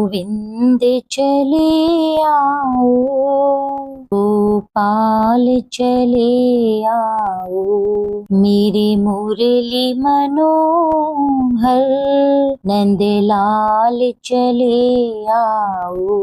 गोविंद चले आओ, गोपाल चले आओ, मेरे मुरली मनोहर नंदलाल चले आओ।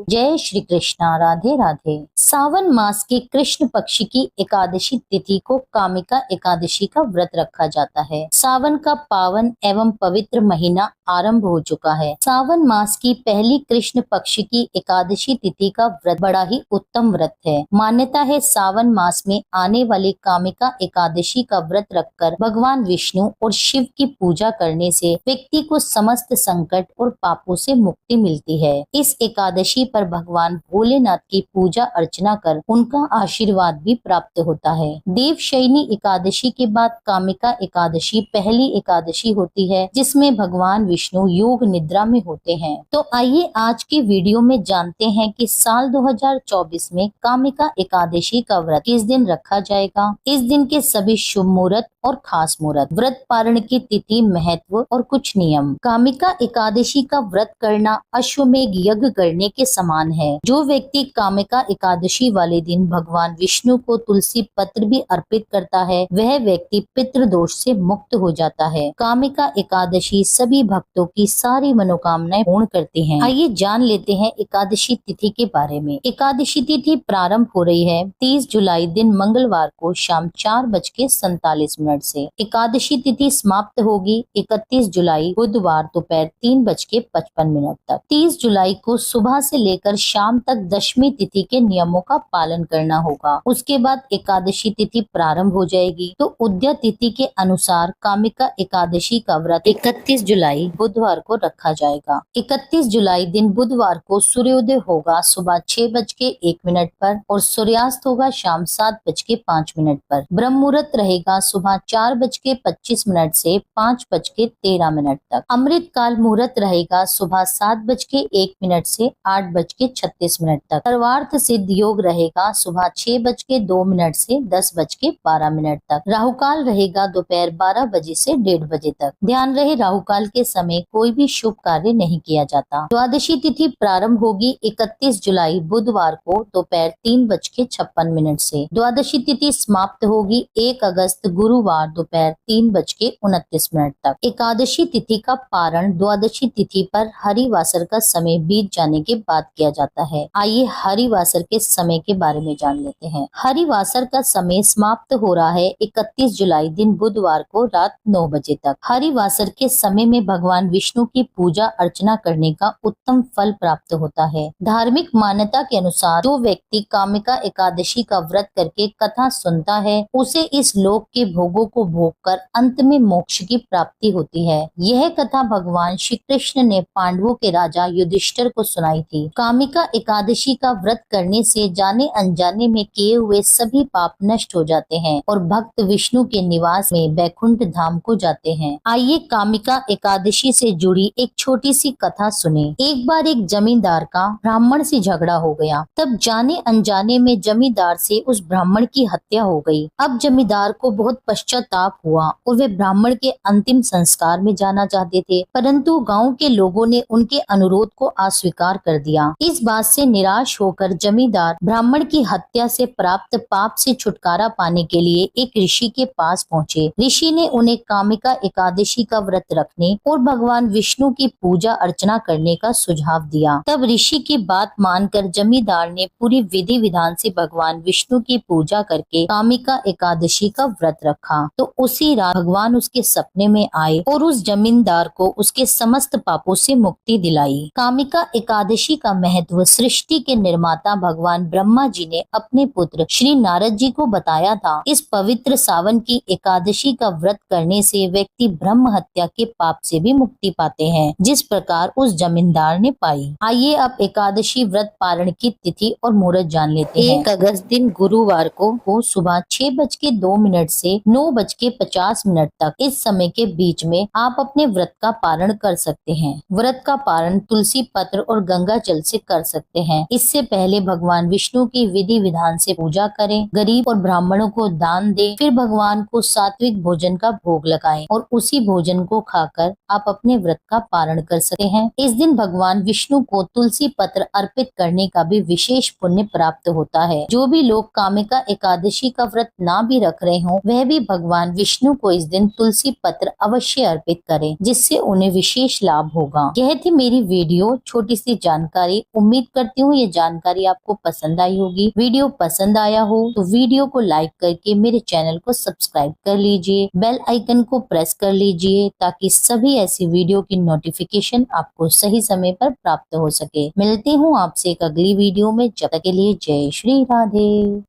जय श्री कृष्णा। राधे राधे। सावन मास के कृष्ण पक्ष की एकादशी तिथि को कामिका एकादशी का व्रत रखा जाता है। सावन का पावन एवं पवित्र महीना आरंभ हो चुका है। सावन मास की पहली कृष्ण पक्ष की एकादशी तिथि का व्रत बड़ा ही उत्तम व्रत है। मान्यता है सावन मास में आने वाली कामिका एकादशी का व्रत रखकर भगवान विष्णु और शिव की पूजा करने से व्यक्ति को समस्त संकट और पापों से मुक्ति मिलती है। इस एकादशी पर भगवान भोलेनाथ की पूजा अर्चना कर उनका आशीर्वाद भी प्राप्त होता है। देवशयनी एकादशी के बाद कामिका एकादशी पहली एकादशी होती है, जिसमें भगवान विष्णु योग निद्रा में होते हैं। तो आइए आज की वीडियो में जानते हैं कि साल 2024 में कामिका एकादशी का व्रत किस दिन रखा जाएगा। इस दिन के सभी शुभ मुहूर्त और खास मुहूर्त, व्रत पारण की तिथि, महत्व और कुछ नियम। कामिका एकादशी का व्रत करना अश्वमेघ यज्ञ करने के समान है। जो व्यक्ति कामिका एकादशी वाले दिन भगवान विष्णु को तुलसी पत्र भी अर्पित करता है, वह व्यक्ति पितृ दोष से मुक्त हो जाता है। कामिका एकादशी सभी भक्तों की सारी मनोकामनाएं पूर्ण करती है। आइए जान लेते हैं एकादशी तिथि के बारे में। एकादशी तिथि प्रारंभ हो रही है 30 जुलाई दिन मंगलवार को शाम 4:47 से। एकादशी तिथि समाप्त होगी 31 जुलाई बुधवार दोपहर 3:55 तक। 30 जुलाई को सुबह से लेकर शाम तक दशमी तिथि के नियमों का पालन करना होगा। उसके बाद एकादशी तिथि प्रारंभ हो जाएगी। तो उदया तिथि के अनुसार कामिका एकादशी का व्रत 31 जुलाई बुधवार को रखा जाएगा। 31 जुलाई दिन बुधवार को सूर्योदय होगा सुबह 6:01 पर और सूर्यास्त होगा शाम 7:05 पर। ब्रह्म मुहूर्त रहेगा सुबह 4:25 से 5:13 तक। अमृत काल मुहूर्त रहेगा सुबह 7:01 से 8:36 तक। सर्वार्थ सिद्ध योग रहेगा सुबह 6:02 से 10:12 तक। राहुकाल रहेगा दोपहर 12 बजे से 1:30 बजे तक। ध्यान रहे राहुकाल के समय कोई भी शुभ कार्य नहीं किया जाता। द्वादशी तिथि प्रारंभ होगी 31 जुलाई बुधवार को दोपहर 3:56 से। द्वादशी तिथि समाप्त होगी 1 अगस्त गुरुवार दोपहर 3:29 तक। एकादशी तिथि का पारण द्वादशी तिथि पर हरिवासर का समय बीत जाने के बाद किया जाता है। आइए हरिवासर के समय के बारे में जान लेते हैं। हरिवासर का समय समाप्त हो रहा है 31 जुलाई दिन बुधवार को रात 9 बजे तक। हरिवासर के समय में भगवान विष्णु की पूजा अर्चना करने का उत्तम फल प्राप्त होता है। धार्मिक मान्यता के अनुसार जो व्यक्ति कामिका एकादशी का व्रत करके कथा सुनता है, उसे इस लोक के भोगों को भोगकर अंत में मोक्ष की प्राप्ति होती है। यह कथा भगवान श्री कृष्ण ने पांडवों के राजा युधिष्ठिर को सुनाई थी। कामिका एकादशी का व्रत करने से जाने अनजाने में किए हुए सभी पाप नष्ट हो जाते हैं और भक्त विष्णु के निवास में वैकुंठ धाम को जाते हैं। आइए कामिका एकादशी से जुड़ी एक छोटी सी कथा सुने। एक बार एक जमींदार का ब्राह्मण से झगड़ा हो गया। तब जाने अनजाने में जमींदार से उस ब्राह्मण की हत्या हो गई। अब जमींदार को बहुत पश्चाताप हुआ और वे ब्राह्मण के अंतिम संस्कार में जाना चाहते थे, परंतु गांव के लोगों ने उनके अनुरोध को अस्वीकार कर दिया। इस बात से निराश होकर जमींदार ब्राह्मण की हत्या से प्राप्त पाप से छुटकारा पाने के लिए एक ऋषि के पास पहुँचे। ऋषि ने उन्हें कामिका एकादशी का व्रत रखने और भगवान विष्णु की पूजा अर्चना करने का सुझाव दिया। तब ऋषि की बात मानकर जमींदार ने पूरी विधि विधान से भगवान विष्णु की पूजा करके कामिका एकादशी का व्रत रखा। तो उसी रात भगवान उसके सपने में आए और उस जमींदार को उसके समस्त पापों से मुक्ति दिलाई। कामिका एकादशी का महत्व सृष्टि के निर्माता भगवान ब्रह्मा जी ने अपने पुत्र श्री नारद जी को बताया था। इस पवित्र सावन की एकादशी का व्रत करने से व्यक्ति ब्रह्म हत्या के पाप से भी मुक्ति पाते हैं, जिस प्रकार उस जमींदार ने पाई। आइए अब एकादशी व्रत पारण की तिथि और मुहूर्त जान लेते हैं। 1 अगस्त दिन गुरुवार को सुबह 6:02 से 9:50 तक। इस समय के बीच में आप अपने व्रत का पारण कर सकते हैं। व्रत का पारण तुलसी पत्र और गंगा जल से कर सकते हैं। इससे पहले भगवान विष्णु की विधि विधान से पूजा करें, गरीब और ब्राह्मणों को दान दें, फिर भगवान को सात्विक भोजन का भोग लगाएं और उसी भोजन को खाकर आप अपने व्रत का पारण कर सकते हैं। इस दिन दिन भगवान विष्णु को तुलसी पत्र अर्पित करने का भी विशेष पुण्य प्राप्त होता है। जो भी लोग कामिका एकादशी का व्रत ना भी रख रहे हो, वह भी भगवान विष्णु को इस दिन तुलसी पत्र अवश्य अर्पित करें, जिससे उन्हें विशेष लाभ होगा। यह थी मेरी वीडियो, छोटी सी जानकारी। उम्मीद करती हूँ ये जानकारी आपको पसंद आई होगी। वीडियो पसंद आया हो तो वीडियो को लाइक करके मेरे चैनल को सब्सक्राइब कर लीजिए, बेल आइकन को प्रेस कर लीजिए, ताकि सभी ऐसी वीडियो की नोटिफिकेशन आपको सही समय पर प्राप्त हो सके। मिलती हूँ आपसे एक अगली वीडियो में, जब तक के लिए जय श्री राधे।